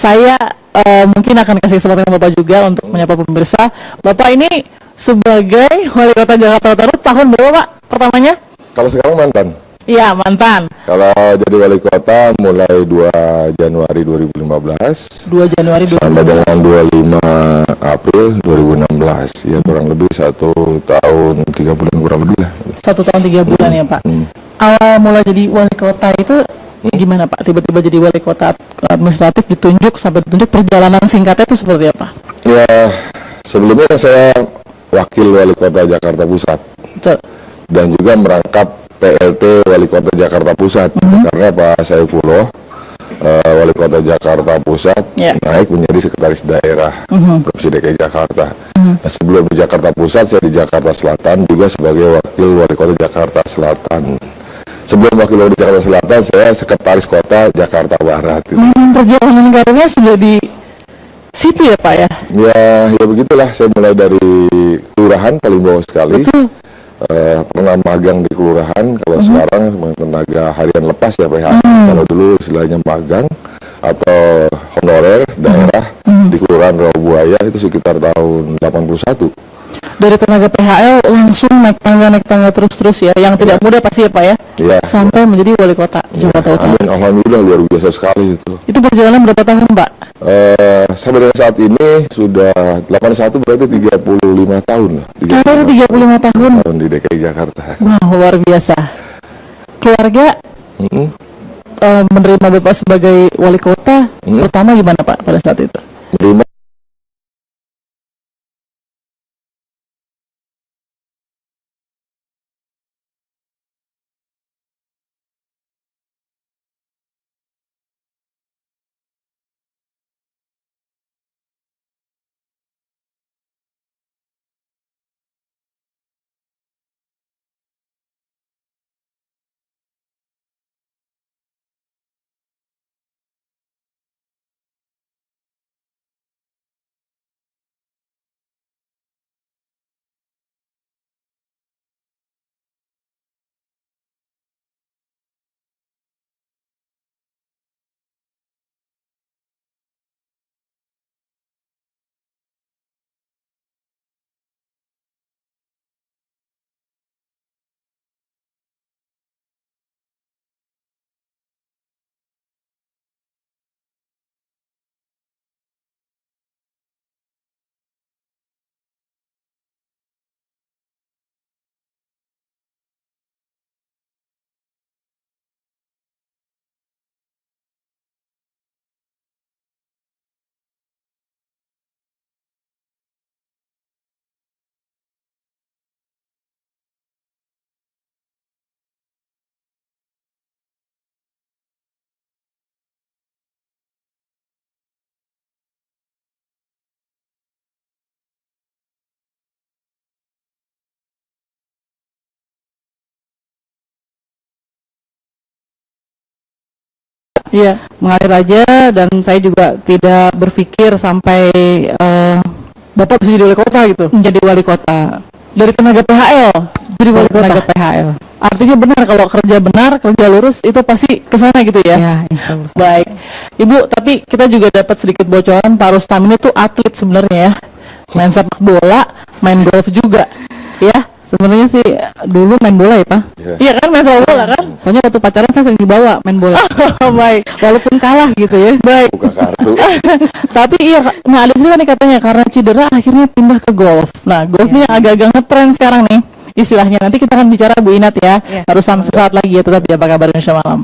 saya mungkin akan kasih kesempatan ke Bapak juga untuk menyapa pemirsa. Bapak ini sebagai Wali Kota Jakarta Utara tahun berapa Pak pertamanya? Kalau sekarang mantan. Iya, mantan. Kalau jadi wali kota mulai 2 Januari 2015 2 Januari 2015 sampai dengan 25 April 2016. Ya kurang lebih 1 tahun 3 bulan kurang lebih lah. 1 tahun 3 bulan ya Pak. Awal mulai jadi wali kota itu gimana Pak? Tiba-tiba jadi wali kota administratif ditunjuk sampai ditunjuk, perjalanan singkatnya itu seperti apa? Ya sebelumnya saya wakil wali kota Jakarta Pusat. Betul. Dan juga merangkap PLT Wali Kota Jakarta Pusat, karena Pak Saifullah Wali Kota Jakarta Pusat naik menjadi sekretaris daerah Provinsi DKI Jakarta. Nah, sebelum di Jakarta Pusat, saya di Jakarta Selatan juga sebagai wakil Wali Kota Jakarta Selatan. Sebelum wakil Wali Jakarta Selatan, saya sekretaris kota Jakarta Barat. Perjalanan karirnya sudah di situ ya Pak ya? Ya begitulah, saya mulai dari kelurahan paling bawah sekali. Betul. Pernah magang di kelurahan, kalau sekarang tenaga harian lepas ya Pak ya. Kalau dulu istilahnya magang atau honorer daerah di kelurahan Rawabuaya itu sekitar tahun 81. Dari tenaga PHL langsung naik tangga terus ya, yang tidak mudah pasti ya Pak ya? Ya. Sampai menjadi wali kota Jakarta Utara. Amin, alhamdulillah luar biasa sekali itu. Itu perjalanan berapa tahun Pak? Sampai dengan saat ini sudah 81 berarti 35 tahun lah. 35 tahun di DKI Jakarta. Wah, luar biasa. Keluarga menerima Bapak sebagai wali kota pertama gimana Pak pada saat itu? Menerima mengalir aja, dan saya juga tidak berpikir sampai Bapak bisa jadi wali kota gitu. Menjadi wali kota dari tenaga PHL jadi wali kota. Tenaga PHL. Artinya benar, kalau kerja benar, kerja lurus itu pasti ke sana gitu ya. Ya, insya Allah. Baik. Ibu, tapi kita juga dapat sedikit bocoran Pak Rustam ini tuh atlet sebenarnya ya. Main sepak bola, main golf juga. Ya, sebenarnya sih dulu main bola ya Pak. Iya kan, main sepak bola kan? Soalnya waktu pacaran saya sering dibawa main bola. Baik, walaupun kalah gitu ya. Baik. buka kartu. Tapi iya, nah ada cerita nih katanya karena cedera akhirnya pindah ke golf. Nah, golf ini agak-agak ngetren sekarang nih istilahnya. Nanti kita akan bicara Bu Inat ya. Harus sama sesaat lagi ya, tetap di Apa Kabar Indonesia Malam.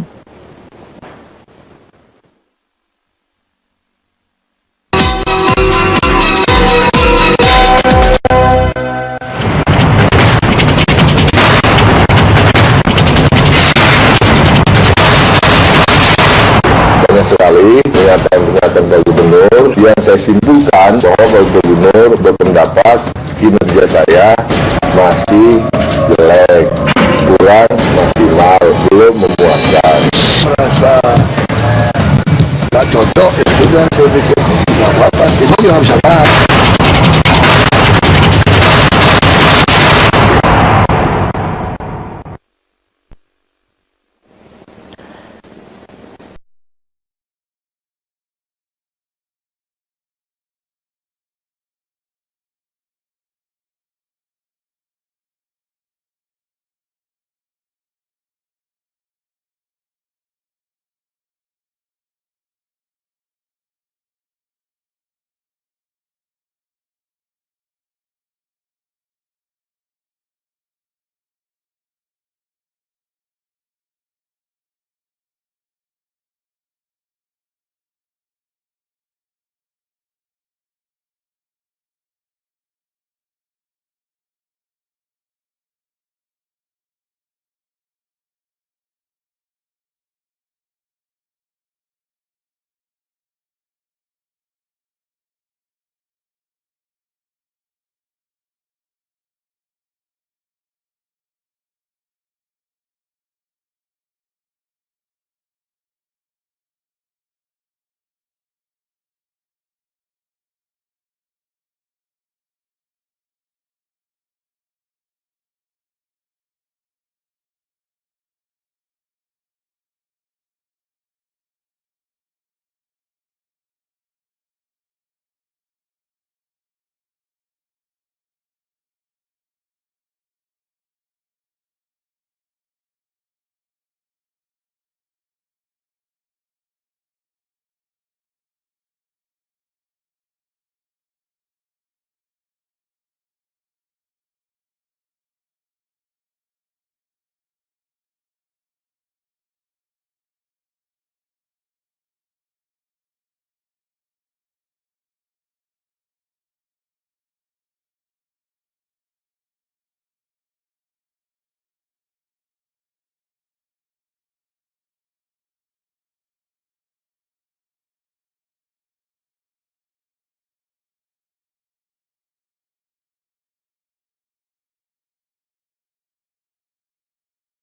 Sekali pernyataan Pak Gubernur yang saya simpulkan bahwa Pak Gubernur berpendapat kinerja saya masih jelek, kurang maksimal, belum memuaskan. Merasa nggak cocok, ya sudah saya pikir nggak apa-apa, itu juga bisa lah.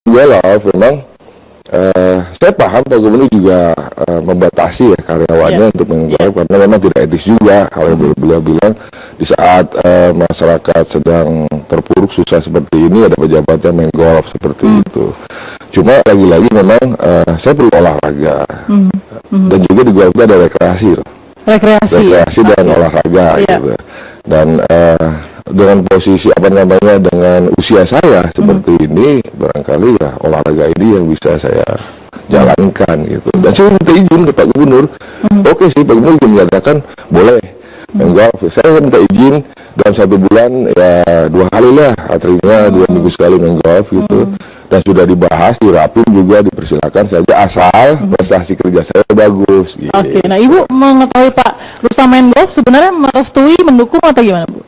golf memang saya paham Pak Gubernur juga membatasi ya karyawannya untuk main golf karena memang tidak etis juga. Kalau beliau bilang di saat masyarakat sedang terpuruk susah seperti ini ada pejabat yang main golf seperti itu. Cuma lagi-lagi memang saya perlu olahraga dan juga di golf itu ada rekreasi dan olahraga gitu. Dan dengan posisi dengan usia saya seperti ini barangkali ya olahraga ini yang bisa saya jalankan gitu. Dan saya minta izin ke Pak Gubernur. Oke sih Pak Gubernur juga menyatakan boleh main golf. Saya minta izin dalam 1 bulan ya 2 kali lah, artinya 2 minggu sekali main golf gitu. Dan sudah dibahas, dirapim juga, dipersilakan saja asal prestasi kerja saya bagus. Gitu. Oke, nah Ibu mengetahui Pak Rustam main golf sebenarnya merestui, mendukung atau gimana Bu?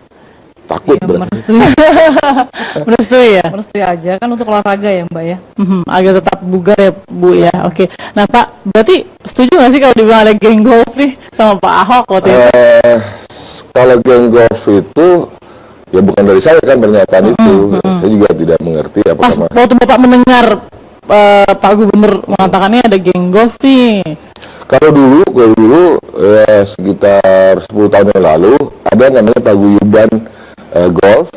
Takut Ya, merestui ya? Merestui aja, kan untuk olahraga ya Mbak ya? Agar tetap bugar ya Bu ya, oke. Nah Pak, berarti setuju nggak sih kalau dibilang ada geng golf nih sama Pak Ahok waktu itu? Kalau geng golf itu ya bukan dari saya kan pernyataan itu. Saya juga tidak mengerti apakah pas waktu Bapak mendengar Pak Gubernur mengatakannya ada geng golf nih. Kalau dulu ya, sekitar 10 tahun yang lalu ada namanya paguyuban golf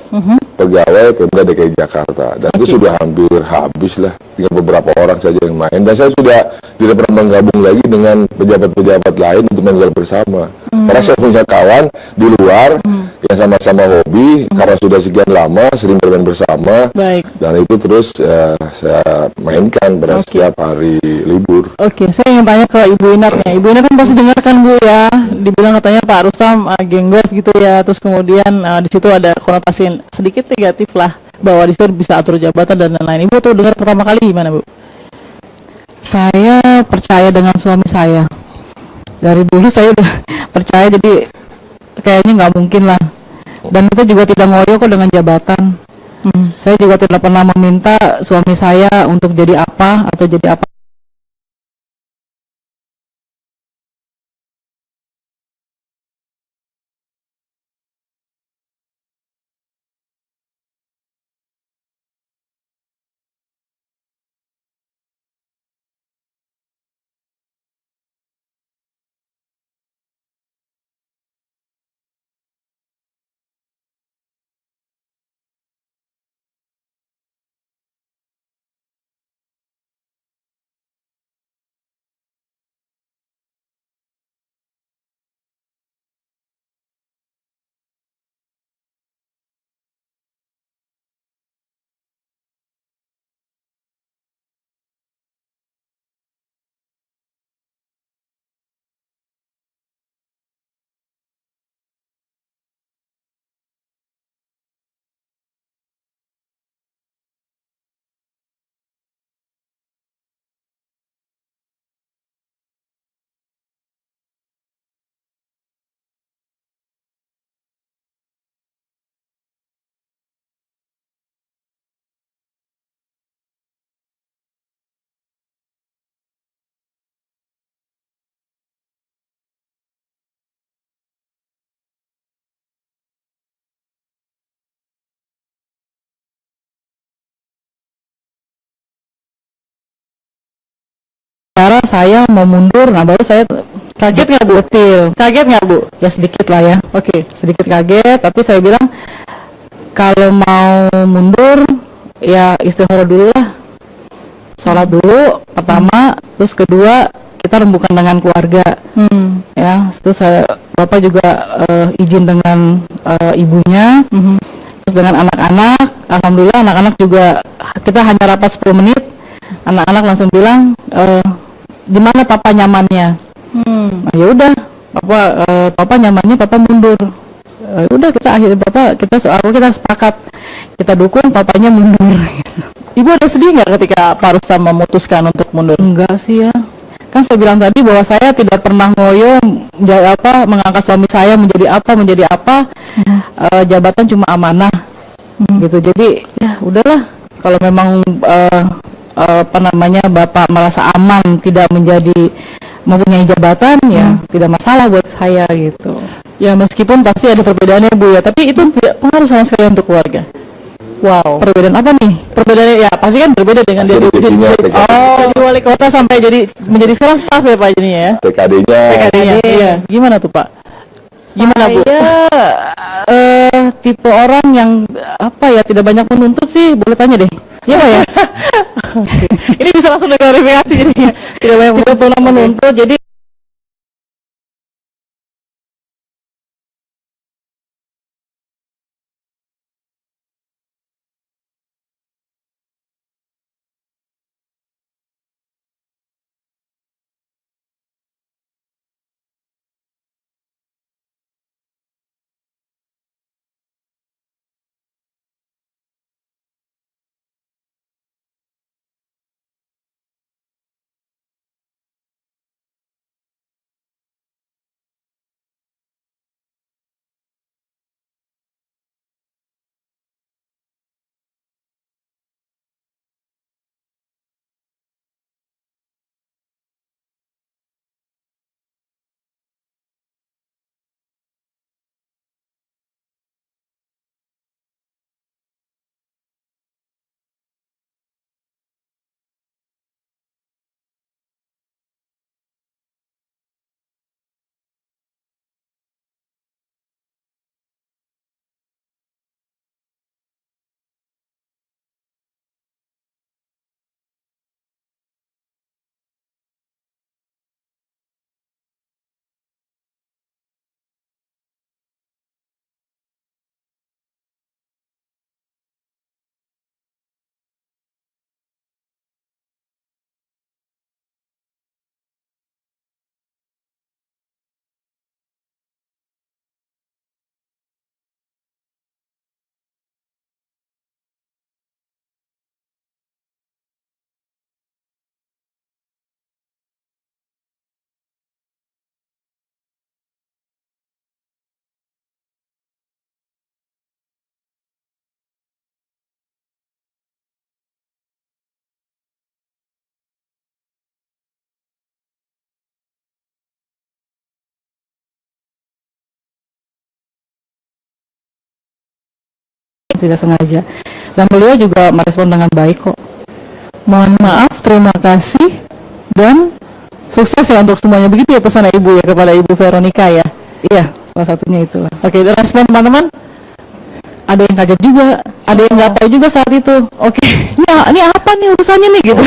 pegawai Pemda DKI Jakarta dan itu sudah hampir habis lah, tinggal beberapa orang saja yang main dan saya tidak pernah menggabung lagi dengan pejabat-pejabat lain untuk main golf bersama karena saya punya kawan di luar yang sama-sama hobi karena sudah sekian lama sering bermain bersama. Dan itu terus saya mainkan pada setiap hari libur. Oke, saya ingin tanya ke Ibu Inatnya. Ibu Inat kan pasti dengarkan Bu ya, dibilang katanya Pak Rustam geng golf gitu ya, terus kemudian di situ ada konotasi sedikit negatif lah bahwa di situ bisa atur jabatan dan lain-lain. Ibu tuh dengar pertama kali gimana Bu? Saya percaya dengan suami saya. Dari dulu saya udah percaya, jadi kayaknya nggak mungkin lah. Dan itu juga tidak ngoyo kok dengan jabatan. Saya juga tidak pernah meminta suami saya untuk jadi apa atau jadi apa. Cara saya mau mundur, nah baru saya kaget nggak Bu? Kaget nggak Bu? Ya sedikit lah ya. Oke, sedikit kaget, tapi saya bilang kalau mau mundur ya istighfar dulu lah, sholat dulu pertama, terus kedua kita rembukan dengan keluarga, ya. Terus Bapak juga izin dengan ibunya, terus dengan anak-anak. Alhamdulillah anak-anak juga kita hanya rapat 10 menit, anak-anak langsung bilang di mana papa nyamannya. Nah, ya udah, papa nyamannya papa mundur. Udah kita akhirnya kita sepakat, kita dukung papanya mundur. Ibu ada sedih nggak ketika Pak Rustam memutuskan untuk mundur? Enggak sih ya. Kan saya bilang tadi bahwa saya tidak pernah ngoyo mengangkat suami saya menjadi apa. Jabatan cuma amanah. Gitu. Jadi ya udahlah, kalau memang Bapak merasa aman tidak mempunyai jabatan, ya tidak masalah buat saya gitu. Ya meskipun pasti ada perbedaannya Bu ya, tapi itu tidak pengaruh sama sekali untuk keluarga. Wow. Perbedaan apa nih? Perbedaannya ya pasti kan berbeda dengan dia jadi wali kota sampai menjadi sekarang staf ya Pak ini ya. TKD-nya. Iya. Gimana tuh Pak? Gimana Bu? Saya tipe orang yang apa ya tidak banyak menuntut sih, boleh tanya deh. Iya Pak ya. Ini bisa langsung diklarifikasi jadinya. Tidak banyak menuntut. Jadi tidak sengaja. Dan beliau juga merespon dengan baik kok. Mohon maaf, terima kasih, dan sukses ya untuk semuanya. Begitu ya pesan Ibu ya kepada Ibu Veronica ya. Iya, salah satunya itulah. Oke, dan respon teman-teman? Ada yang kaget juga, ada yang nggak tahu juga saat itu. Oke, ini apa nih urusannya nih gitu.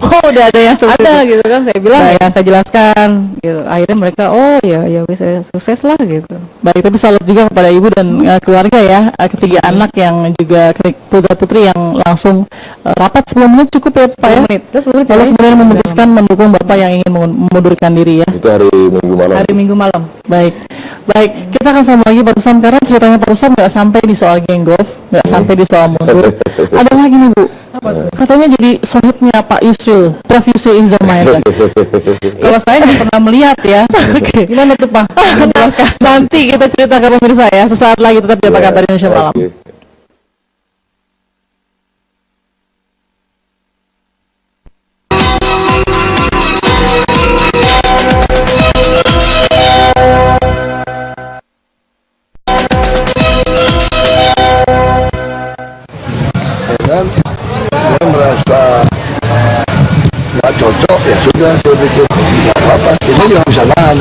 Oh, udah ada yang ada gitu kan, saya bilang ya saya jelaskan gitu. Akhirnya mereka ya saya sukses lah gitu. Baik, tapi salut juga kepada ibu dan keluarga ya, ketiga anak yang juga putra putri yang langsung rapat 10 menit cukup ya Pak ya. Lalu kemudian memutuskan mendukung Bapak yang ingin mengundurkan diri ya. Itu hari Minggu malam. Hari Minggu malam. Baik, kita akan sama lagi Pak Rusam, karena ceritanya Pak Rusam nggak sampai di soal geng golf, nggak sampai di soal mundur. Ada lagi nih Bu, katanya jadi sohibnya Pak Yusril, Prof. Yusril Izzamahendra. Kalau saya nggak pernah melihat ya. Oke. Gimana tuh Pak? Nanti kita cerita ke pemirsa ya, sesaat lagi tetap di Apa Kabar Indonesia Malam. Dan dia merasa nggak cocok, ya sudah saya pikir nggak apa-apa, ini juga bisa nahan.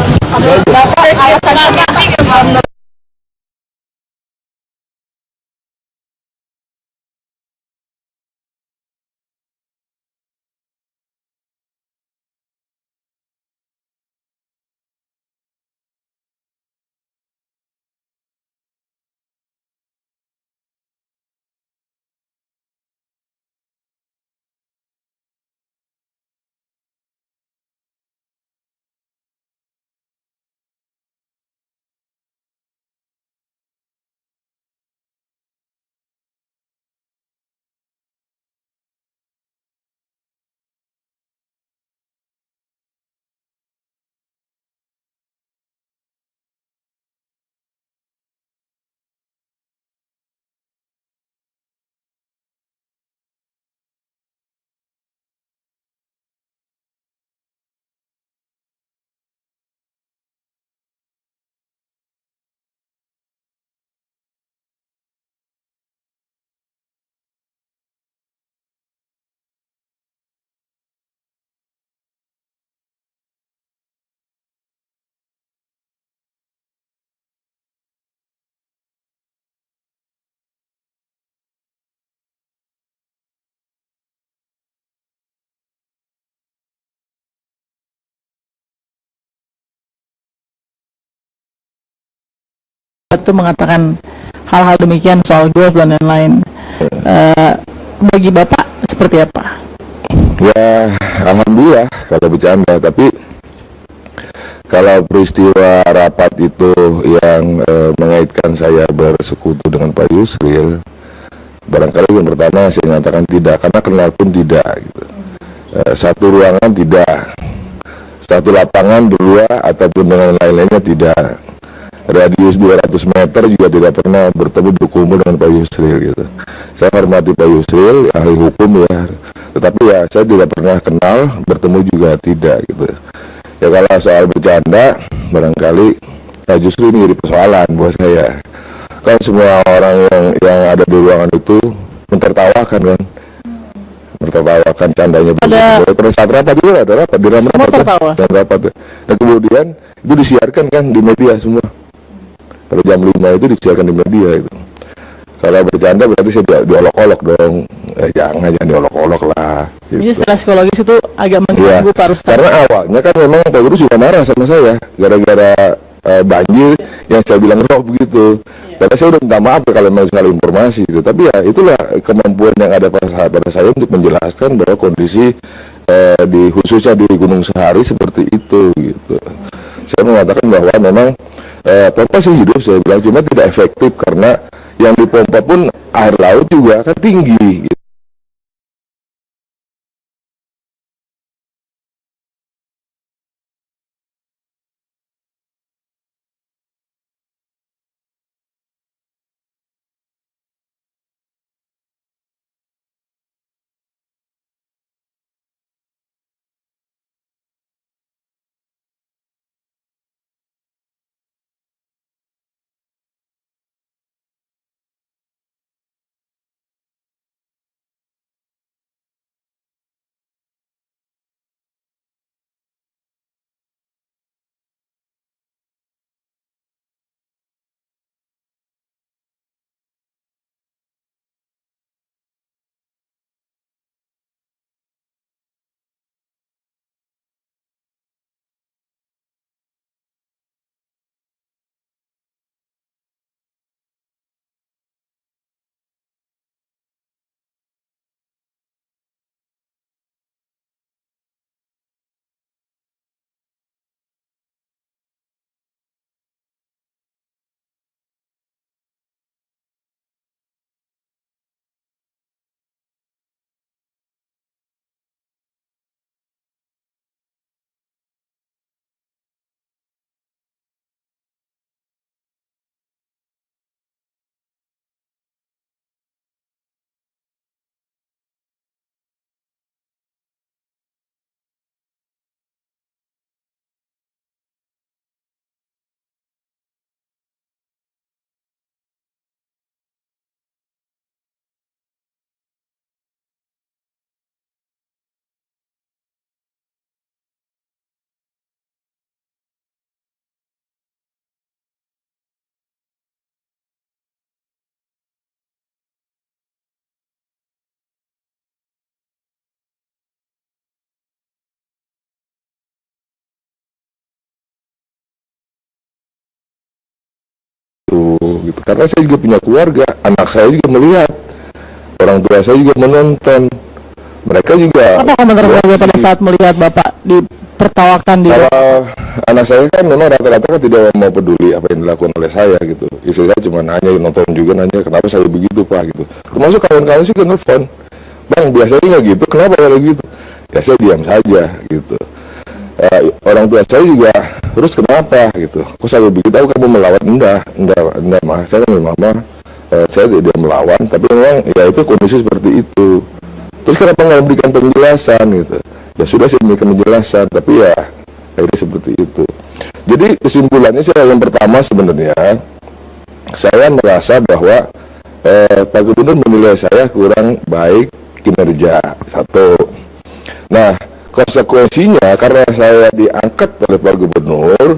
itu mengatakan hal-hal demikian soal golf dan lain-lain. Bagi Bapak seperti apa? Ya, alhamdulillah kalau bercanda, tapi kalau peristiwa rapat itu yang mengaitkan saya bersekutu dengan Pak Yusril, barangkali yang pertama saya nyatakan tidak, karena kenal pun tidak gitu. Satu ruangan tidak, satu lapangan berdua ataupun dengan lain-lainnya tidak, radius 200 meter juga tidak pernah bertemu berkumpul dengan Pak Yusril gitu. Saya hormati Pak Yusril, ahli hukum ya, tetapi ya saya tidak pernah kenal, bertemu juga tidak gitu. Ya kalau soal bercanda, barangkali justru ini jadi persoalan buat saya. Kan semua orang yang ada di ruangan itu mentertawakan kan, mentertawakan candanya. Pada saat rapat juga ada rapat, di rapat. Nah kemudian itu disiarkan kan di media semua. Pada jam 5 itu disiarkan di media itu. Kalau bercanda berarti saya diolok-olok dong. Jangan diolok-olok lah gitu. Jadi secara psikologis itu agak mengganggu Pak Rustam. Karena awalnya kan memang Pak Guru juga marah sama saya gara-gara banjir yang saya bilang rob gitu. Karena saya udah minta maaf ya kalau memang sekali informasi gitu. Tapi ya itulah kemampuan yang ada pada saya untuk menjelaskan bahwa kondisi khususnya di Gunung Sahari seperti itu gitu. Saya mengatakan bahwa memang pompa sih hidup, saya bilang, cuma tidak efektif karena yang dipompa pun air laut juga kan tinggi gitu. Gitu. Karena saya juga punya keluarga, anak saya juga melihat, orang tua saya juga menonton, mereka juga. Apa komentar keluarga pada saat melihat Bapak dipertawakan di? Anak saya kan memang rata-rata kan tidak mau peduli apa yang dilakukan oleh saya gitu. Istri saya cuma nanya, nonton juga nanya kenapa saya begitu Pak gitu. Termasuk kawan-kawan sih nelfon, Bang biasanya nggak gitu, kenapa kayak gitu? Ya saya diam saja gitu. Orang tua saya juga terus kenapa gitu, kok saya begitu, tahu kamu melawan? Enggak mah, saya memang saya tidak melawan, tapi memang ya itu kondisi seperti itu. Terus kenapa nggak memberikan penjelasan gitu? Ya sudah saya memberikan penjelasan, tapi ya akhirnya seperti itu. Jadi kesimpulannya saya yang pertama sebenarnya saya merasa bahwa Pak Gubernur menilai saya kurang baik kinerja, satu. Nah konsekuensinya karena saya diangkat oleh Pak Gubernur,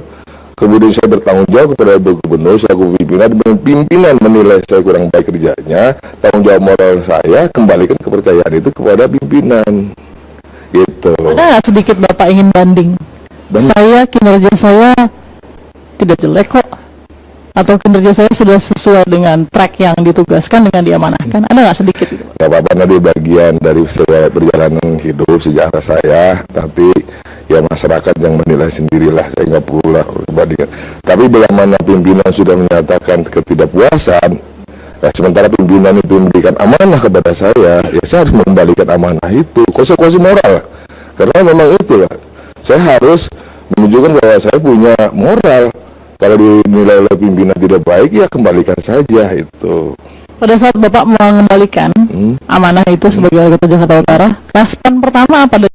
kemudian saya bertanggung jawab kepada Pak Gubernur selaku pimpinan menilai saya kurang baik kerjanya, tanggung jawab moral saya kembalikan kepercayaan itu kepada pimpinan gitu. Ada nggak sedikit Bapak ingin banding? Saya kinerja saya tidak jelek kok, atau kinerja saya sudah sesuai dengan track yang ditugaskan dengan diamanahkan? Ada nggak sedikit itu? Gak apa-apa, nanti bagian dari perjalanan hidup sejarah saya, nanti ya masyarakat yang menilai sendirilah, saya nggak perlu lah bandingkan. Tapi bila mana pimpinan sudah menyatakan ketidakpuasan, ya sementara pimpinan itu memberikan amanah kepada saya, ya saya harus mengembalikan amanah itu, konsekuensi moral. Karena memang itulah, saya harus menunjukkan bahwa saya punya moral. Kalau dinilai oleh pimpinan tidak baik, ya kembalikan saja itu. Pada saat Bapak mengembalikan amanah itu sebagai wali kota Jakarta Utara, respon pertama apa?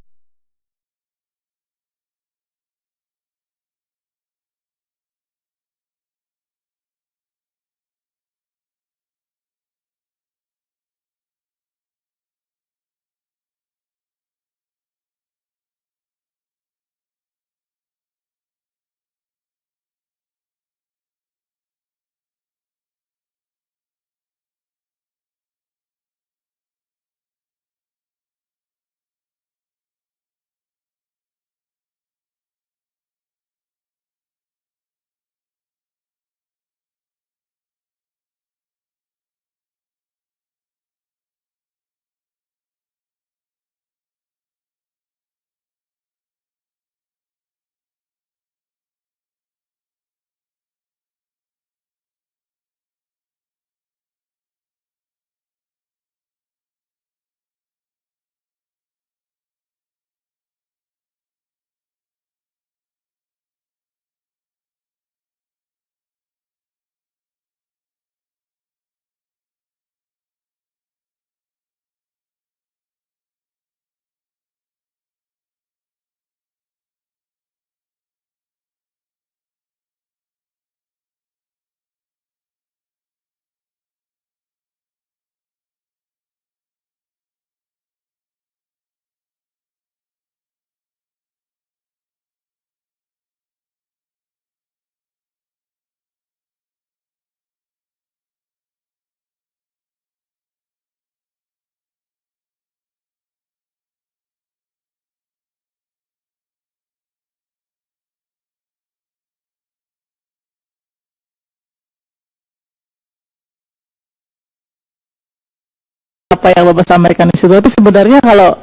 Apa yang Bapak sampaikan di situ? Tapi sebenarnya kalau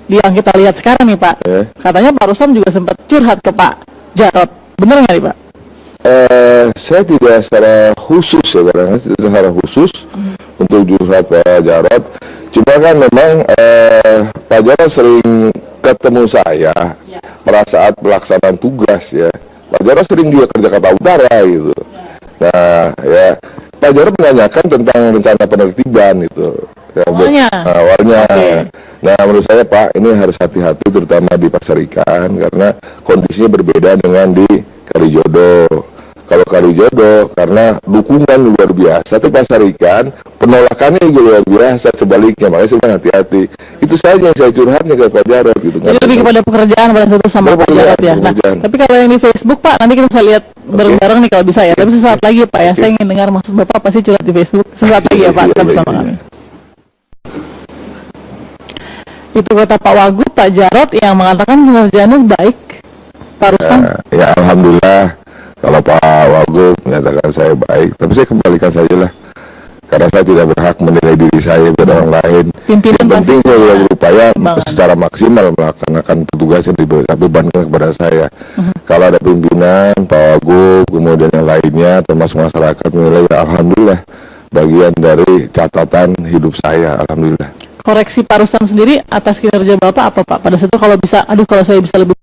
yang kita lihat sekarang nih Pak, katanya Pak Rustam juga sempat curhat ke Pak Jarod. Benar nggak nih Pak? Saya tidak secara khusus ya, barangkali tidak secara khusus untuk curhat Pak Jarod. Cuma kan memang Pak Jarod sering ketemu saya pada saat pelaksanaan tugas ya. Pak Jarod sering juga ke Jakarta Utara gitu. Nah ya, Pak Jarod menanyakan tentang rencana penertiban itu. Ya, awalnya. Okay. Nah menurut saya Pak, ini harus hati-hati terutama di Pasar Ikan karena kondisinya berbeda dengan di Kalijodo. Kalau Kalijodo karena dukungan luar biasa, tapi Pasar Ikan penolakannya juga luar biasa, sebaliknya. Makanya saya bilang hati-hati. Itu saja yang saya curhatnya ke Pak Jarod gitu. Jadi lebih kepada pekerjaan pada satu sama Pak Jarod ya. Nah, tapi kalau yang di Facebook Pak, nanti kita bisa lihat bareng-bareng nih kalau bisa ya. Tapi sesaat lagi Pak ya, saya ingin dengar maksud Bapak apa sih curhat di Facebook. Sesaat lagi ya Pak, tetap bersama kami. Itu kata Pak Wagub, Pak Jarod yang mengatakan kinerjanya baik. Pak Rustam? Ya Alhamdulillah. Kalau Pak Wagub menyatakan saya baik, tapi saya kembalikan sajalah. Karena saya tidak berhak menilai diri saya pada orang lain. Yang penting saya sudah berupaya secara maksimal melaksanakan petugas yang dibebankan kepada saya. Kalau ada pimpinan, Pak Wagub, kemudian yang lainnya, termasuk masyarakat menilai, Alhamdulillah, bagian dari catatan hidup saya, Alhamdulillah. Koreksi Pak Rustam sendiri atas kinerja Bapak apa Pak? Pada saat itu kalau bisa, kalau saya bisa lebih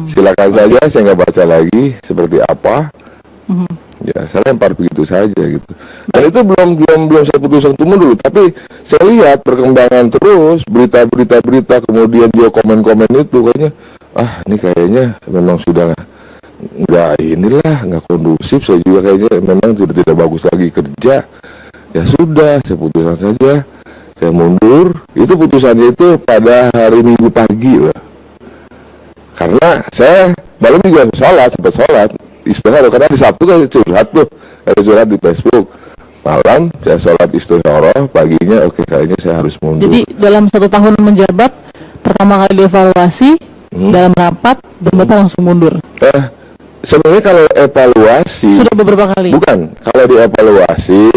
Silakan saja, saya nggak baca lagi seperti apa. Ya, saya lempar begitu saja gitu. Dan itu belum saya putuskan untuk mundur, tapi saya lihat perkembangan terus berita, kemudian dia komen-komen itu kayaknya, ini kayaknya memang sudah nggak kondusif. Saya juga kayaknya memang sudah tidak bagus lagi kerja. Ya sudah, saya putuskan saja, saya mundur. Itu putusannya itu pada hari Minggu pagi lah. Karena saya malam juga sempat sholat istihara, karena di Sabtu kan curhat tuh, ada curhat di Facebook. Malam saya sholat istihara, paginya oke, kayaknya saya harus mundur. Jadi dalam 1 tahun menjabat, pertama kali dievaluasi, dalam rapat, dan Bapak langsung mundur. Sebenarnya kalau evaluasi sudah beberapa kali. Bukan, kalau dievaluasi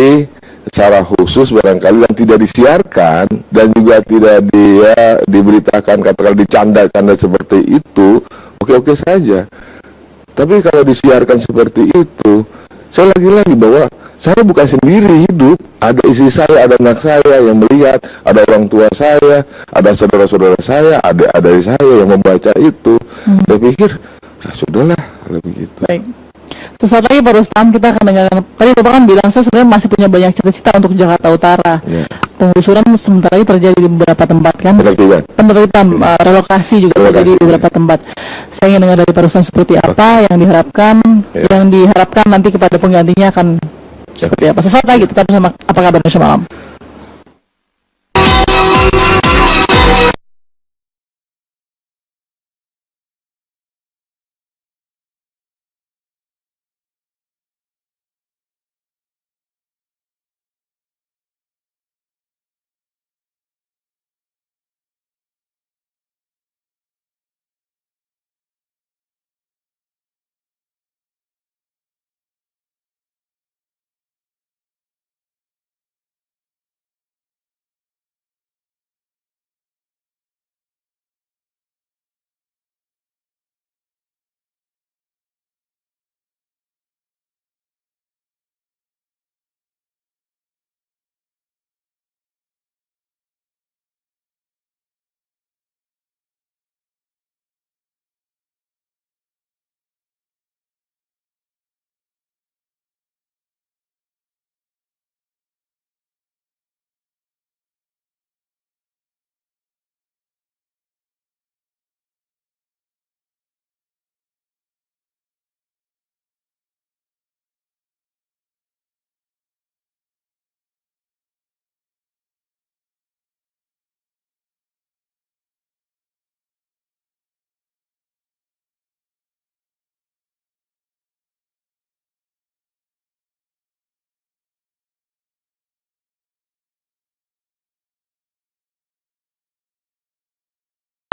secara khusus barangkali dan tidak disiarkan dan juga tidak diberitakan, katakan dicanda-canda seperti itu, oke-oke saja. Tapi kalau disiarkan seperti itu, saya lagi-lagi bahwa saya bukan sendiri hidup, ada istri saya, ada anak saya yang melihat, ada orang tua saya, ada saudara-saudara saya, ada adik saya yang membaca itu. Saya pikir, sudahlah, kalau begitu. Baik. Sesaat lagi Pak Rustam, kita akan dengarkan. Tadi Bapak kan bilang saya sebenarnya masih punya banyak cita-cita untuk Jakarta Utara. Penggusuran sementara ini terjadi di beberapa tempat kan. Penertiban, relokasi juga terjadi di beberapa tempat. Saya ingin dengar dari Pak Rustam seperti apa yang diharapkan nanti kepada penggantinya akan seperti apa. Sesaat lagi tetap bersama Apa Kabar Indonesia Malam.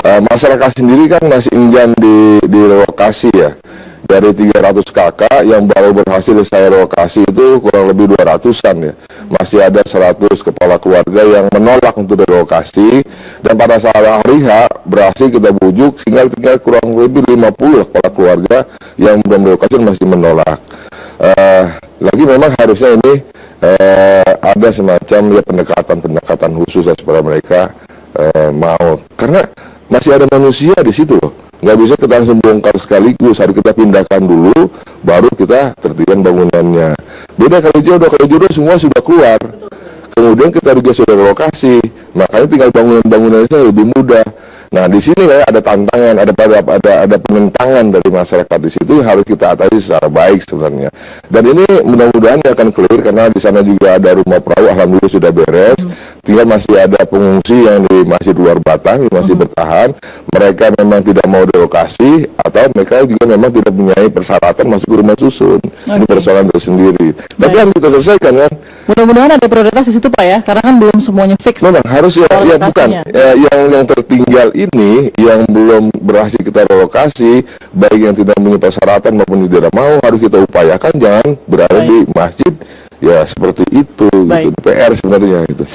Masyarakat sendiri kan masih enggan di relokasi ya. Dari 300 kakak yang baru berhasil saya relokasi itu kurang lebih 200-an ya. Masih ada 100 kepala keluarga yang menolak untuk relokasi, dan pada saat hari H berhasil kita bujuk tinggal kurang lebih 50 kepala keluarga yang belum relokasi masih menolak. Lagi memang harusnya ini ada semacam pendekatan khusus supaya mereka mau, karena masih ada manusia di situ loh. Nggak bisa kita langsung bongkar sekaligus, harus kita pindahkan dulu, baru kita tertibkan bangunannya. Beda kalau jodoh semua sudah keluar, kemudian kita juga sudah relokasi, makanya tinggal bangunan-bangunannya lebih mudah. Nah di sini kayak ada tantangan, ada penentangan dari masyarakat di situ yang harus kita atasi secara baik sebenarnya. Dan ini mudah-mudahan akan clear, karena di sana juga ada rumah perahu, alhamdulillah sudah beres. Tinggal masih ada pengungsi yang masih di luar Batang, yang masih bertahan. Mereka memang tidak mau relokasi, atau mereka juga memang tidak punya persyaratan masuk ke rumah susun. Ini persoalan tersendiri. Tapi harus kita selesaikan kan. Mudah-mudahan ada prioritas di situ Pak ya, karena kan belum semuanya fix. Memang harus ya bukan yang tertinggal ini, yang belum berhasil kita relokasi, baik yang tidak punya persyaratan maupun tidak mau, harus kita upayakan jangan berada di masjid ya seperti itu. Gitu. PR sebenarnya itu.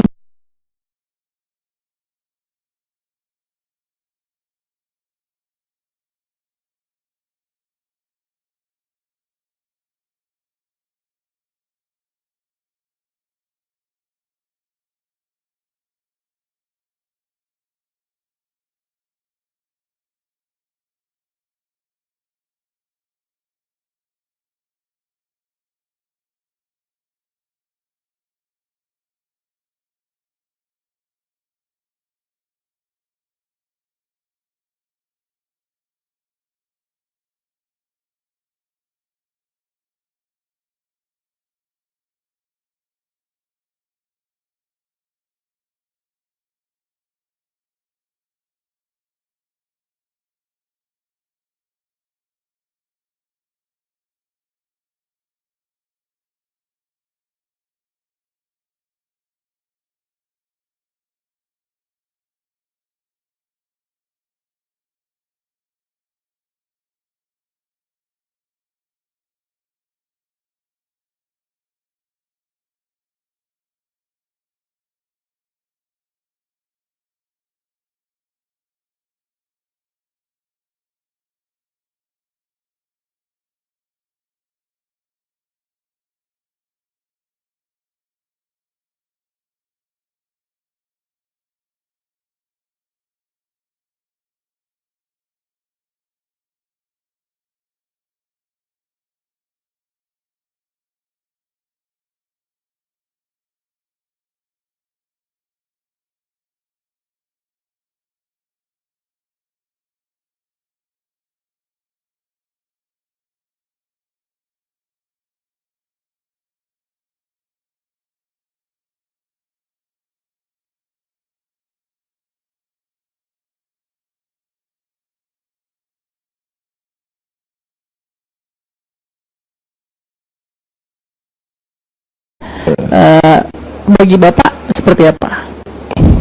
Bagi Bapak seperti apa?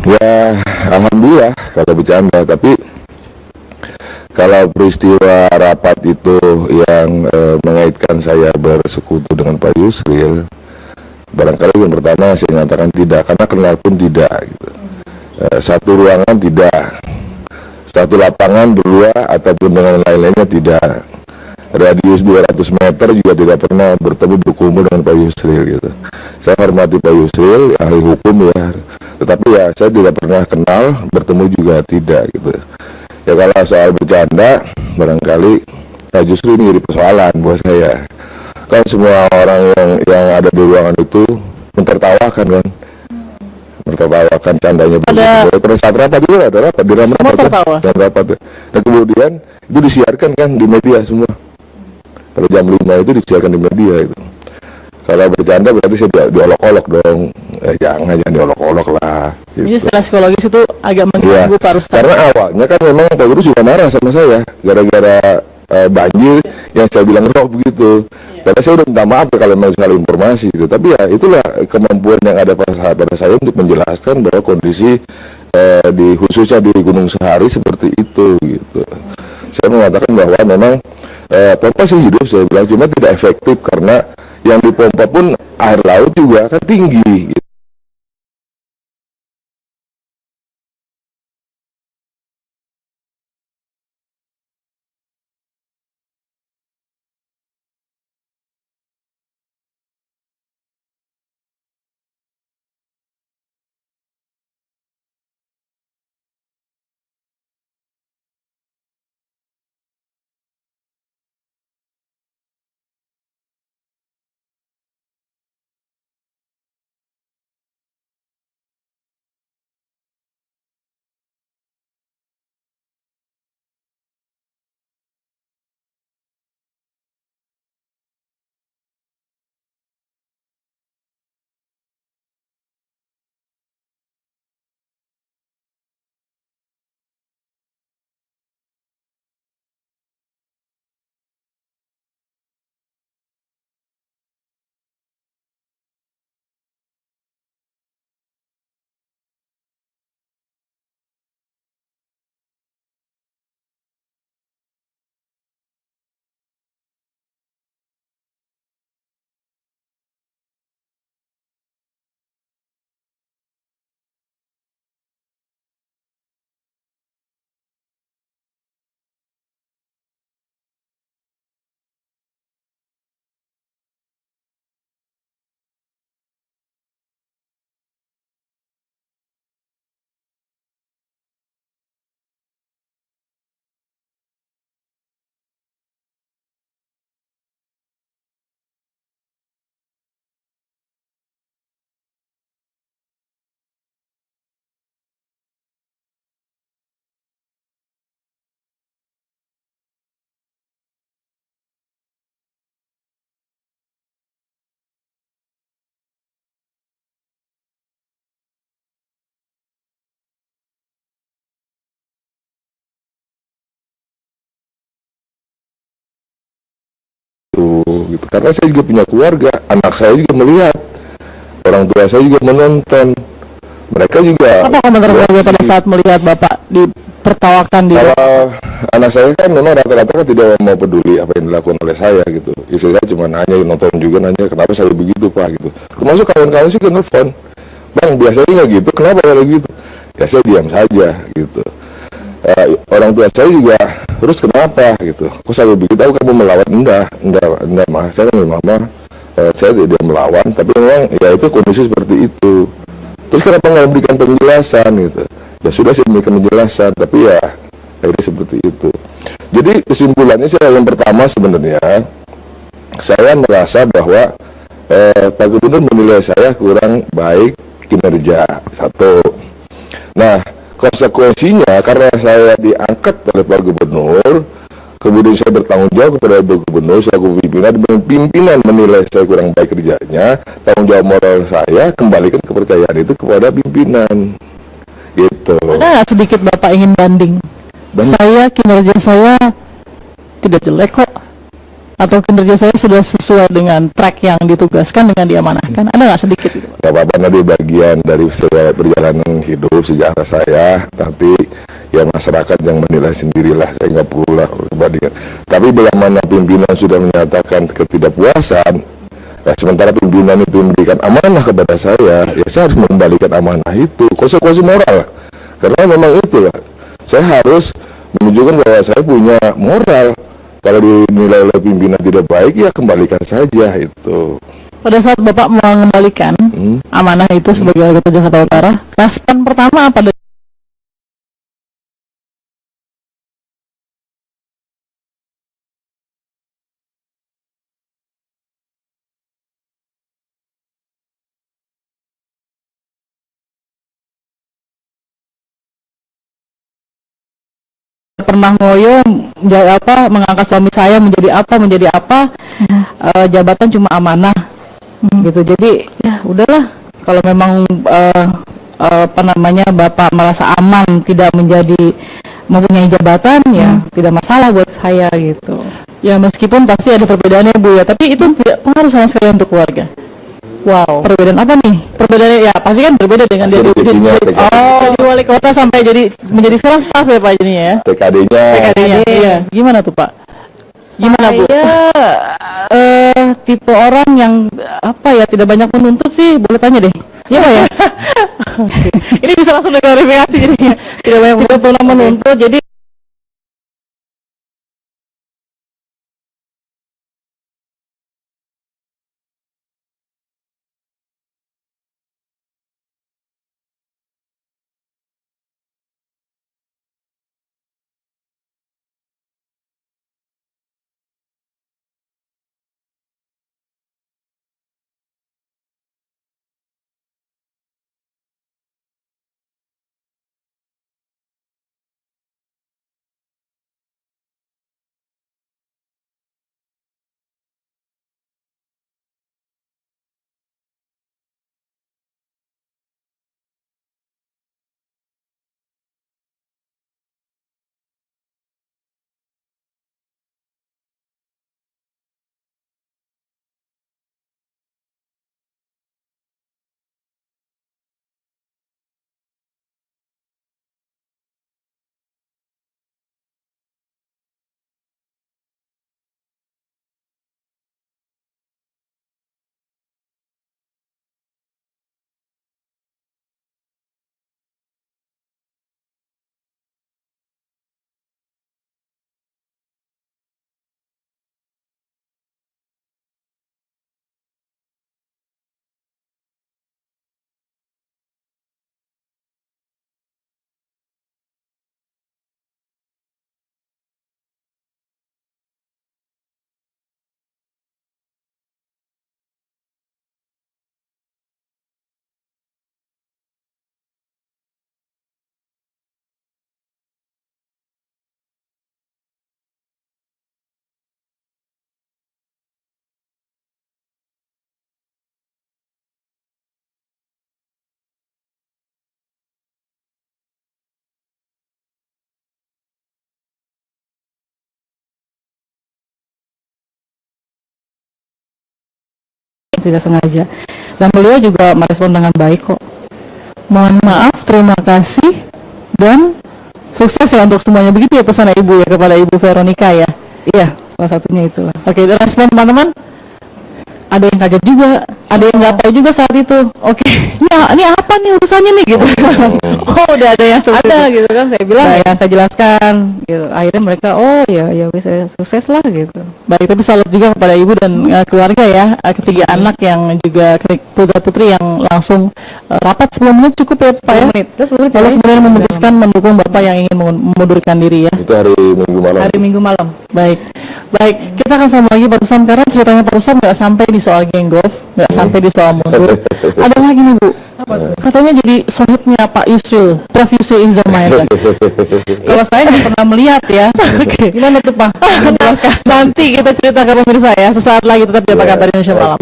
Ya, alhamdulillah kalau bercanda, tapi kalau peristiwa rapat itu yang mengaitkan saya bersekutu dengan Pak Yusril, barangkali yang pertama saya nyatakan tidak, karena kenal pun tidak gitu. Satu ruangan tidak, satu lapangan berdua ataupun dengan lain-lainnya tidak, radius 200 meter juga tidak pernah bertemu berkumpul dengan Pak Yusril gitu. Saya hormati Pak Yusril, ahli hukum ya, tetapi ya saya tidak pernah kenal, bertemu juga tidak gitu. Ya kalau soal bercanda, barangkali justru ini jadi persoalan buat saya. Kan semua orang yang ada di ruangan itu mentertawakan kan, mentertawakan candanya. Pada saat rapat juga ada rapat, di rapat dan rapat. Dan kemudian itu disiarkan kan di media semua. Pada jam 5 itu disiarkan di media itu. Kalau bercanda berarti saya diolok-olok dong. Jangan diolok-olok lah. Gitu. Jadi secara psikologis itu agak mengganggu Pak Rustam. Karena awalnya kan memang Pak Guru juga marah sama saya gara-gara banjir yang saya bilang rob gitu. Tapi saya udah minta maaf ya kalau memang salah informasi gitu. Tapi ya itulah kemampuan yang ada pada saya untuk menjelaskan bahwa kondisi khususnya di Gunung Sahari seperti itu gitu. Saya mengatakan bahwa memang pompa sih hidup, saya bilang, cuma tidak efektif karena yang dipompa pun air laut juga kan tinggi gitu. Gitu. Karena saya juga punya keluarga, anak saya juga melihat, orang tua saya juga menonton, mereka juga. Apa komentar keluarga pada saat melihat Bapak dipertawakan di? Kalau anak saya kan memang rata-rata kan tidak mau peduli apa yang dilakukan oleh saya gitu. Istri saya cuma nanya, nonton juga nanya, kenapa saya begitu Pak gitu. Termasuk kawan-kawan sih nelfon, Bang biasanya nggak gitu, kenapa kayak gitu? Ya saya diam saja gitu. Orang tua saya juga terus kenapa gitu, kok selalu begitu, aku kamu melawan, enggak mah, saya mama, saya tidak melawan, tapi memang ya itu kondisi seperti itu. Terus kenapa nggak memberikan penjelasan gitu? Ya sudah saya memberikan penjelasan, tapi ya akhirnya seperti itu. Jadi kesimpulannya saya yang pertama sebenarnya saya merasa bahwa Pak Gubernur menilai saya kurang baik kinerja, satu. Nah, konsekuensinya karena saya diangkat oleh Pak Gubernur, kemudian saya bertanggung jawab kepada Pak Gubernur selaku pimpinan menilai saya kurang baik kerjanya, tanggung jawab moral saya kembalikan kepercayaan itu kepada pimpinan gitu. Ada nggak sedikit Bapak ingin banding? Saya kinerja saya tidak jelek kok, atau kinerja saya sudah sesuai dengan track yang ditugaskan dengan diamanahkan? Ada nggak sedikit itu? Gak apa-apa, nanti bagian dari perjalanan hidup sejarah saya, nanti ya masyarakat yang menilai sendirilah, saya nggak perlu lah bandingkan. Tapi bila mana pimpinan sudah menyatakan ketidakpuasan, ya sementara pimpinan itu memberikan amanah kepada saya, ya saya harus mengembalikan amanah itu, konsekuensi moral lah. Karena memang itulah, saya harus menunjukkan bahwa saya punya moral. Kalau dinilai oleh pimpinan tidak baik, ya kembalikan saja itu. Pada saat Bapak mengembalikan amanah itu sebagai Wali Kota Jakarta Utara, respon pertama apa? Pernah ngoyo mengangkat suami saya menjadi apa jabatan cuma amanah gitu. Jadi ya udahlah, kalau memang Bapak merasa aman tidak mempunyai jabatan, ya tidak masalah buat saya gitu. Ya meskipun pasti ada perbedaannya Bu ya, tapi itu tidak pengaruh sama sekali untuk keluarga. Wow, perbedaan apa nih? Perbedaannya ya pasti kan berbeda dengan jadi wali kota sampai menjadi sekarang staf ya Pak ini ya. TKD-nya. Iya. Gimana tuh Pak? Gimana Bu? Saya tipe orang yang tidak banyak menuntut sih, boleh tanya deh. Iya Pak ya. Ini bisa langsung diklarifikasi jadinya. Tidak banyak menuntut, jadi tidak sengaja. Dan beliau juga merespon dengan baik kok. Mohon maaf, terima kasih, dan sukses ya untuk semuanya. Begitu ya pesan Ibu ya kepada Ibu Veronica ya. Iya, salah satunya itulah. Oke, dan respon teman-teman? Ada yang kaget juga, ada yang nggak tahu juga saat itu. Oke, ini apa nih urusannya nih gitu. Oh, udah ada yang ada gitu kan, saya bilang ya saya jelaskan gitu. Akhirnya mereka ya saya sukses lah gitu. Baik, tapi salut juga kepada Ibu dan keluarga ya, ketiga anak yang juga putra putri yang langsung rapat 10 menit cukup ya Pak ya. Lalu kemudian memutuskan mendukung Bapak yang ingin mengundurkan diri ya. Itu hari Minggu malam. Hari Minggu malam. Baik, kita akan sama lagi Pak Rusam, karena ceritanya Pak Rusam nggak sampai di soal geng golf, nggak sampai di soal mundur. Ada lagi nih Bu, katanya jadi sohibnya Pak Yusril, Prof. Yusril Iza Mahendra. Kalau saya nggak pernah melihat ya. Gimana tuh Pak? Nanti kita cerita ke pemirsa ya, sesaat lagi tetap di Apa Kabar Indonesia Malam.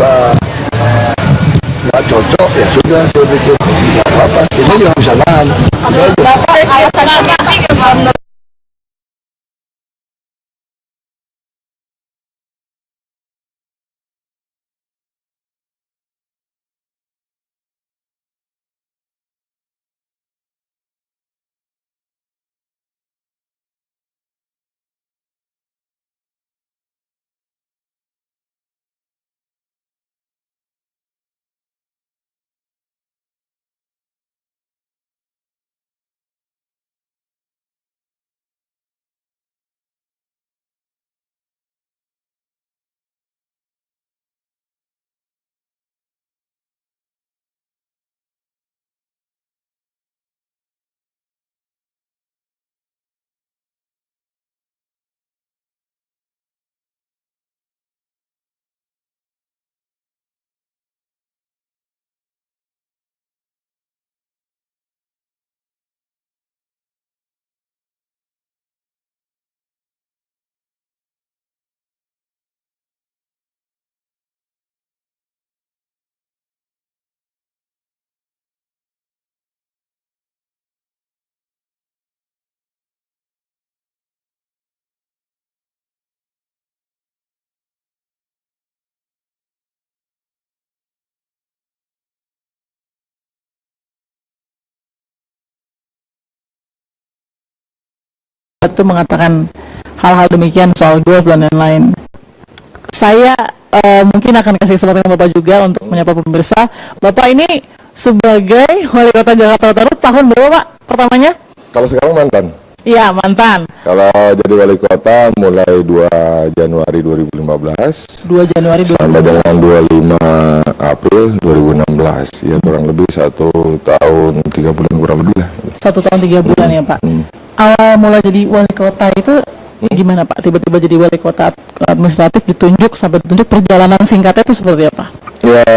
merasa nggak cocok, ya sudah saya pikir nggak apa-apa. Ini juga bisa lahan. Itu mengatakan hal-hal demikian soal golf dan lain-lain. Saya mungkin akan kasih kesempatan Bapak juga untuk menyapa pemirsa. Bapak ini sebagai Wali Kota Jakarta Utara tahun berapa Pak pertamanya? Kalau sekarang mantan. Iya, mantan. Kalau jadi wali kota mulai 2 Januari 2015 2 Januari 2015 sampai dengan 25 April 2016. Ya kurang lebih 1 tahun 3 bulan kurang lebih lah. 1 tahun 3 bulan ya Pak. Awal mulai jadi wali kota itu gimana Pak? Tiba-tiba jadi wali kota administratif ditunjuk sampai ditunjuk, perjalanan singkatnya itu seperti apa? Ya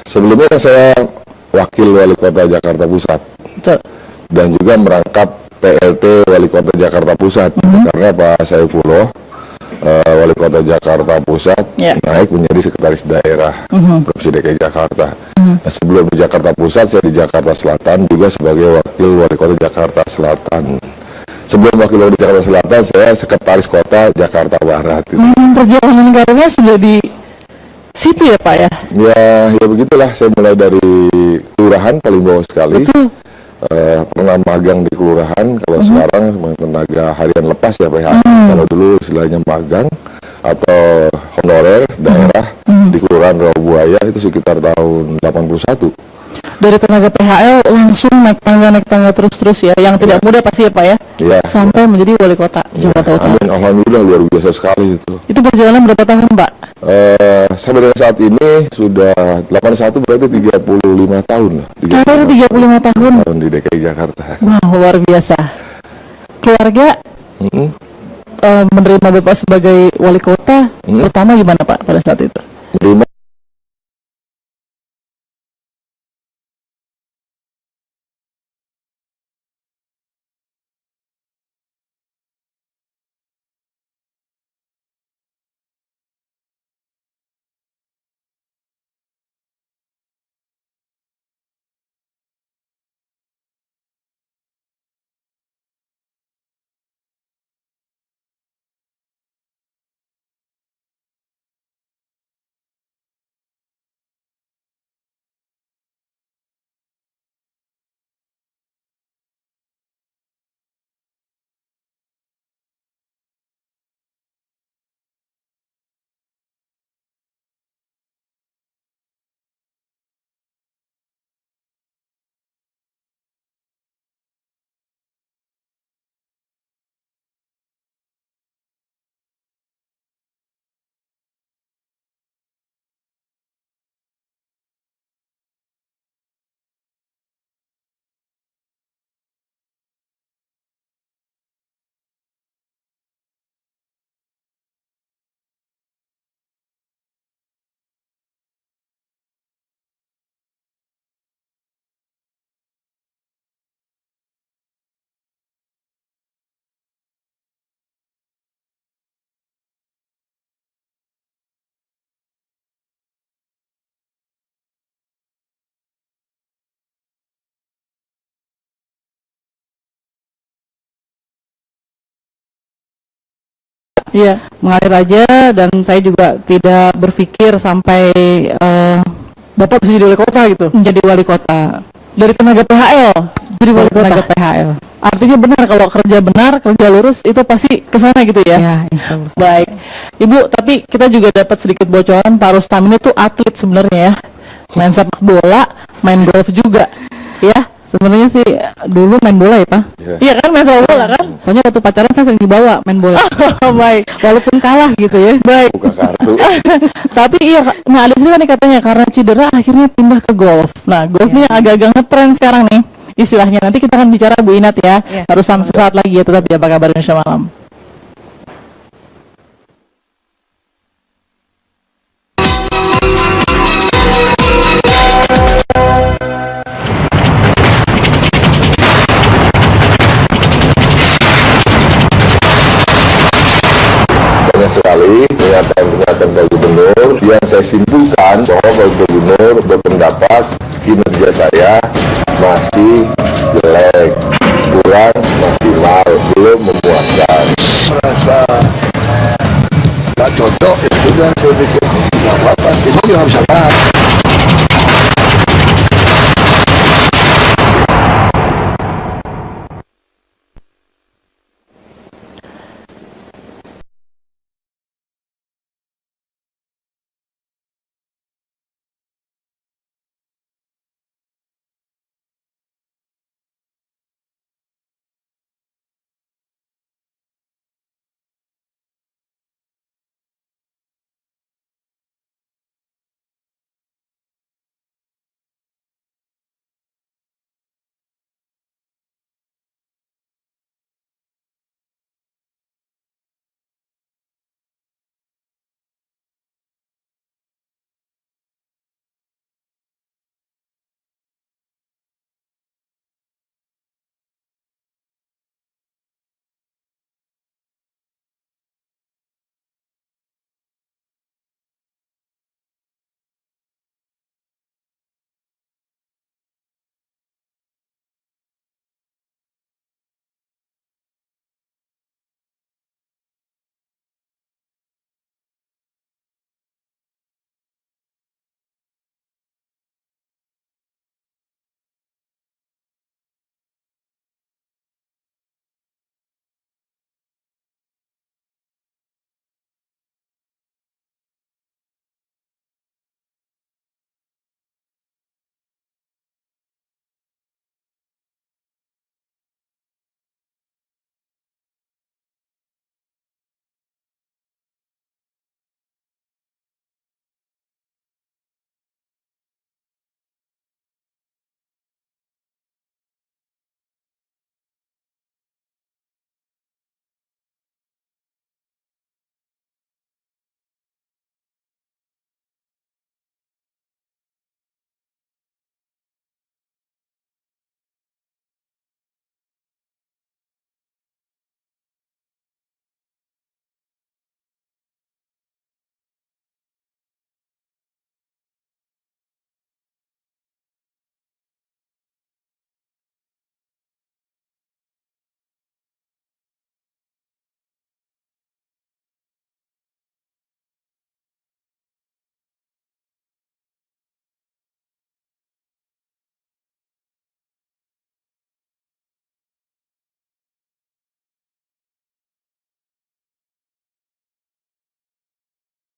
sebelumnya saya wakil wali kota Jakarta Pusat. Betul. Dan juga merangkap PLT Wali Kota Jakarta Pusat karena Pak Saifullah Wali Kota Jakarta Pusat naik menjadi sekretaris daerah Provinsi DKI Jakarta. Nah, sebelum di Jakarta Pusat saya di Jakarta Selatan juga sebagai wakil Wali Kota Jakarta Selatan. Sebelum wakil Wali Jakarta Selatan saya sekretaris kota Jakarta Barat. Perjalanan karirnya sudah di situ ya Pak ya? Ya begitulah, saya mulai dari kelurahan paling bawah sekali. Betul. Pernah magang di kelurahan, kalau sekarang tenaga harian lepas ya PHK. Kalau dulu istilahnya magang atau honorer daerah di kelurahan Rawabuaya itu sekitar tahun 81. Dari tenaga PHL langsung naik tangga terus ya, yang tidak mudah pasti ya Pak ya? Ya. Sampai menjadi wali kota Jakarta Utara. Amin, alhamdulillah luar biasa sekali itu. Itu perjalanan berapa tahun Pak? Sampai dengan saat ini sudah 81 berarti 35 tahun lah. 35 tahun di DKI Jakarta. Wah, luar biasa. Keluarga menerima Bapak sebagai wali kota pertama gimana Pak pada saat itu? Menerima Iya, mengalir aja, dan saya juga tidak berpikir sampai Bapak bisa jadi wali kota gitu, menjadi wali kota. Dari tenaga PHL jadi wali kota. Tenaga PHL. Artinya benar, kalau kerja benar, kerja lurus itu pasti ke sana gitu ya. Iya, insya Allah. Baik. Ibu, tapi kita juga dapat sedikit bocoran Pak Rustam ini tuh atlet sebenarnya ya. Main sepak bola, main golf juga. Ya, sebenarnya sih dulu main bola ya, Pak. Iya kan, main sepak bola kan? Soalnya waktu pacaran saya sering dibawa main bola. Baik. Walaupun kalah gitu ya. Baik. Buka kartu. Tapi iya, nah Alisri kan nih katanya karena cedera akhirnya pindah ke golf. Nah, golf ini agak-agak ngetren sekarang nih istilahnya. Nanti kita akan bicara Bu Inat ya. Harus sama sesaat lagi ya, tetap di Apa Kabar Indonesia Malam. Banyak sekali pernyataan Pak Gubernur yang saya simpulkan bahwa Pak Gubernur berpendapat kinerja saya masih jelek, kurang maksimal, belum memuaskan. Merasa nggak cocok, ya sudah saya pikir nggak apa-apa, itu juga nggak bisa tahan.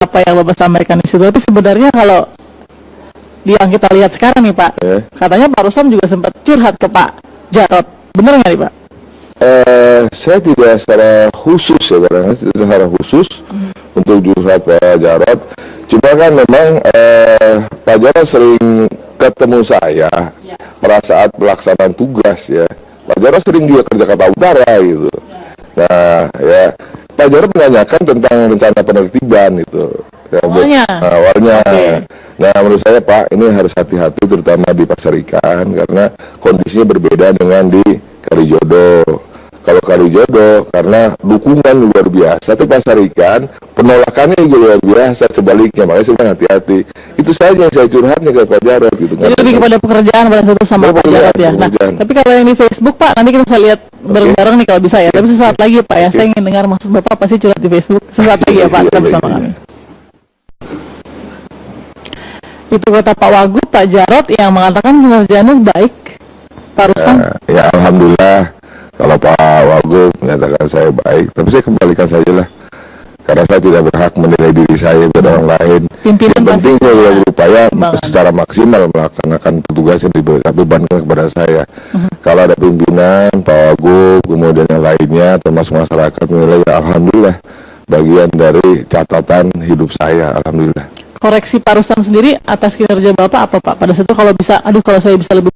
Apa yang Bapak sampaikan di situ, tapi sebenarnya kalau yang kita lihat sekarang nih Pak, katanya Pak Rustam juga sempat curhat ke Pak Jarod, benar nggak nih Pak? Saya tidak secara khusus ya, secara khusus untuk curhat Pak Jarod. Cuma kan memang Pak Jarod sering ketemu saya pada saat pelaksanaan tugas ya. Pak Jarod sering juga kerja Jakarta Utara gitu. Nah ya, Pak Jarod menanyakan tentang rencana penertiban itu. Ya, awalnya. Nah menurut saya Pak, ini harus hati-hati terutama di Pasar Ikan karena kondisinya berbeda dengan di Kalijodo. Kalau Kalijodo karena dukungan luar biasa, tapi Pasar Ikan penolakannya juga luar biasa, sebaliknya. Makanya saya hati-hati. Itu saja yang saya curhatnya ke Pak Jarod gitu. Jadi lebih kepada pekerjaan pada satu sama Pak Jarod ya. Nah, tapi kalau yang di Facebook Pak, nanti kita bisa lihat bareng-bareng nih kalau bisa ya. Tapi sesaat lagi Pak ya, saya ingin dengar maksud Bapak apa sih curhat di Facebook. Sesaat lagi ya Pak, tetap bersama kami. Itu kata Pak Wagub, Pak Jarod yang mengatakan kinerjanya baik. Pak Rustam? Ya alhamdulillah kalau Pak Wagub menyatakan saya baik, tapi saya kembalikan saja lah. Karena saya tidak berhak menilai diri saya pada orang lain. Yang penting saya sudah berupaya secara maksimal melaksanakan petugas yang dibebankan kepada saya. Kalau ada pimpinan, Pak Wagub, kemudian yang lainnya, termasuk masyarakat menilai, ya alhamdulillah bagian dari catatan hidup saya, alhamdulillah. Koreksi Pak Rustam sendiri atas kinerja Bapak apa Pak? Pada saat itu kalau bisa, kalau saya bisa lebih.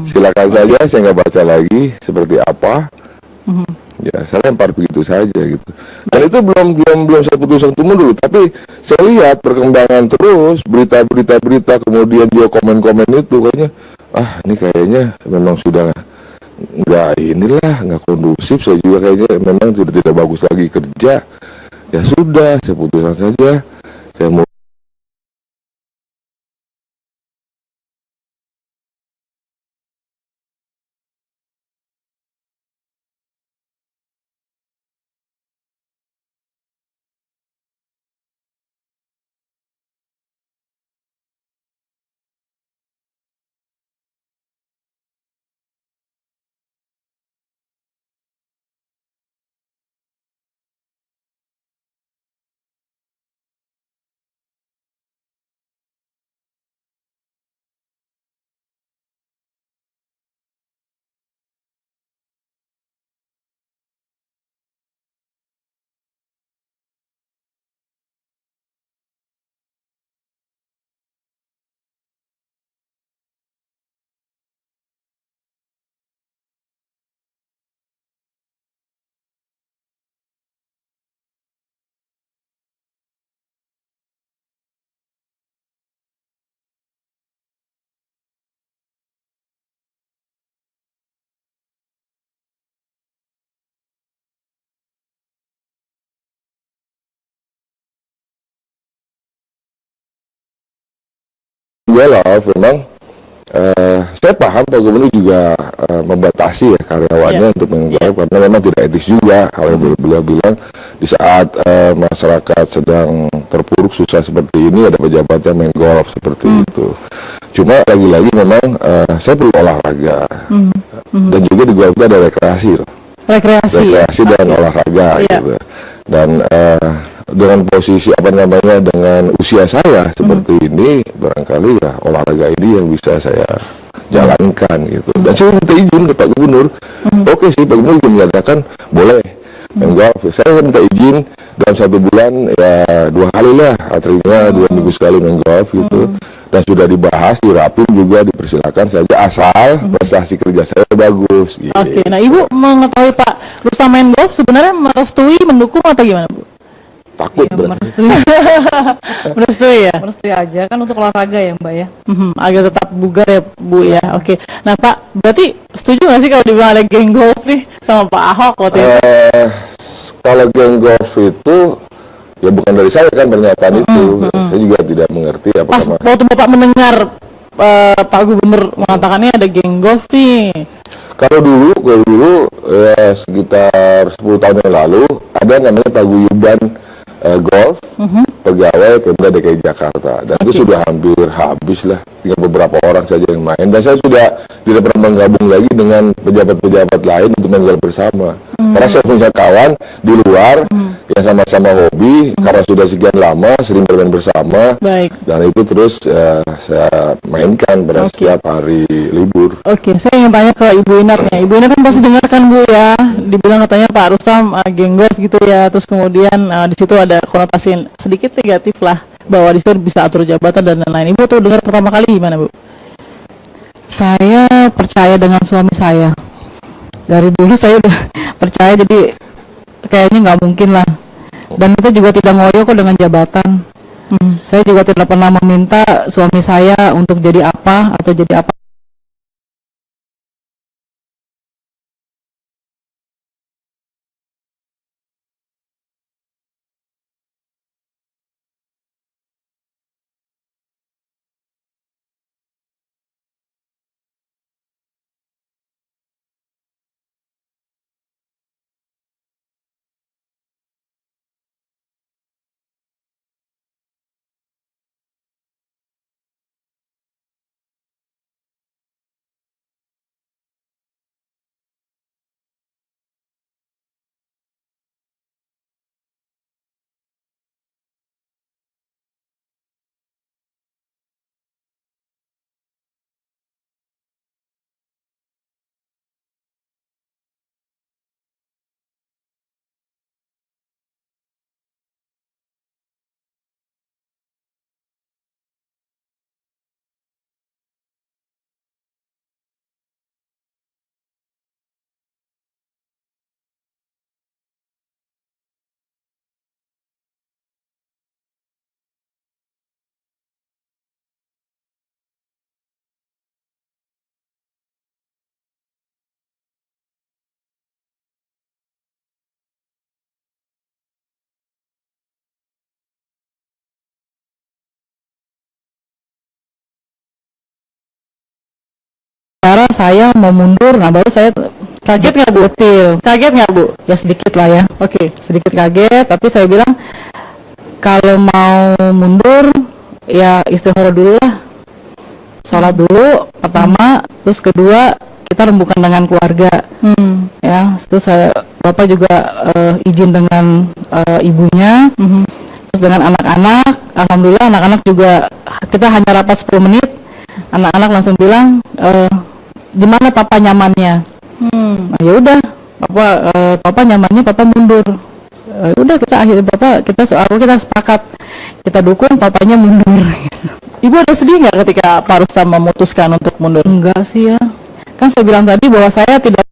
Silakan saja, saya nggak baca lagi seperti apa. Ya, saya lempar begitu saja gitu. Dan itu belum saya putuskan tunggu dulu. Tapi saya lihat perkembangan terus berita, kemudian juga komen-komen itu kayaknya, ini kayaknya memang sudah nggak kondusif. Saya juga kayaknya memang sudah tidak bagus lagi kerja. Ya sudah, saya putuskan saja. Saya mau lah, memang saya paham Pak Gubernur juga membatasi ya karyawannya untuk menggarap karena memang tidak etis juga. Kalau beliau bilang di saat masyarakat sedang terpuruk susah seperti ini ada pejabat yang main golf seperti itu. Cuma lagi-lagi memang saya perlu olahraga dan juga di golf itu ada rekreasi loh. Rekreasi dan olahraga gitu. Dan dengan posisi dengan usia saya seperti ini, barangkali ya olahraga ini yang bisa saya jalankan gitu. Dan saya minta izin ke Pak Gubernur. Oke sih, Pak Gubernur juga menyatakan boleh main golf. Saya minta izin dalam 1 bulan ya 2 kali lah, artinya 2 minggu sekali main golf gitu. Dan sudah dibahas, dirapim juga, dipersilakan saja asal prestasi kerja saya bagus. Gitu. Oke, nah Ibu mengetahui Pak Rustam main golf sebenarnya merestui, mendukung atau gimana Bu? Takut Ya, berarti. merestui. Merestui ya? Merestui aja kan untuk olahraga ya Mbak ya. Agar tetap bugar ya Bu ya. Oke. Nah Pak, berarti setuju nggak sih kalau dibilang ada geng golf nih sama Pak Ahok waktu itu? Kalau geng golf itu ya bukan dari saya kan pernyataan itu. Saya juga tidak mengerti Pas apakah waktu Bapak mendengar Pak Gubernur mengatakannya ada geng golf nih. kalau dulu ya sekitar 10 tahun yang lalu ada namanya paguyuban golf pegawai Pemda DKI Jakarta, dan itu sudah hampir habis lah, tinggal beberapa orang saja yang main, dan saya tidak pernah menggabung lagi dengan pejabat-pejabat lain untuk main golf bersama. Karena saya punya kawan di luar yang sama-sama hobi, karena sudah sekian lama sering bermain bersama. Baik. Dan itu terus saya mainkan pada setiap hari libur. Oke, saya ingin tanya ke Ibu Inatnya. Ibu Inat kan pasti dengarkan Bu ya, dibilang katanya Pak Rustam geng golf gitu ya, terus kemudian di situ ada konotasi sedikit negatif lah, bahwa di situ bisa atur jabatan dan lain-lain. Ibu tuh dengar pertama kali gimana Bu? Saya percaya dengan suami saya. Dari dulu saya udah percaya, jadi kayaknya nggak mungkin lah. Dan kita juga tidak ngoyo kok dengan jabatan. Saya juga tidak pernah meminta suami saya untuk jadi apa atau jadi apa. Cara saya mau mundur, nah baru saya kaget nggak Bu? Kaget nggak Bu? Ya sedikit lah ya. Oke, sedikit kaget, tapi saya bilang kalau mau mundur ya istighfar dulu lah, sholat dulu pertama, terus kedua kita rembukan dengan keluarga. Ya, terus Bapak juga izin dengan ibunya, terus dengan anak-anak. Alhamdulillah anak-anak juga, kita hanya rapat 10 menit, anak-anak langsung bilang gimana papa nyamannya. Nah ya udah, papa nyamannya papa mundur. Udah kita akhirnya kita sepakat, kita dukung papanya mundur. Ibu ada sedih nggak ketika Pak Rustam memutuskan untuk mundur? Enggak sih ya, kan saya bilang tadi bahwa saya tidak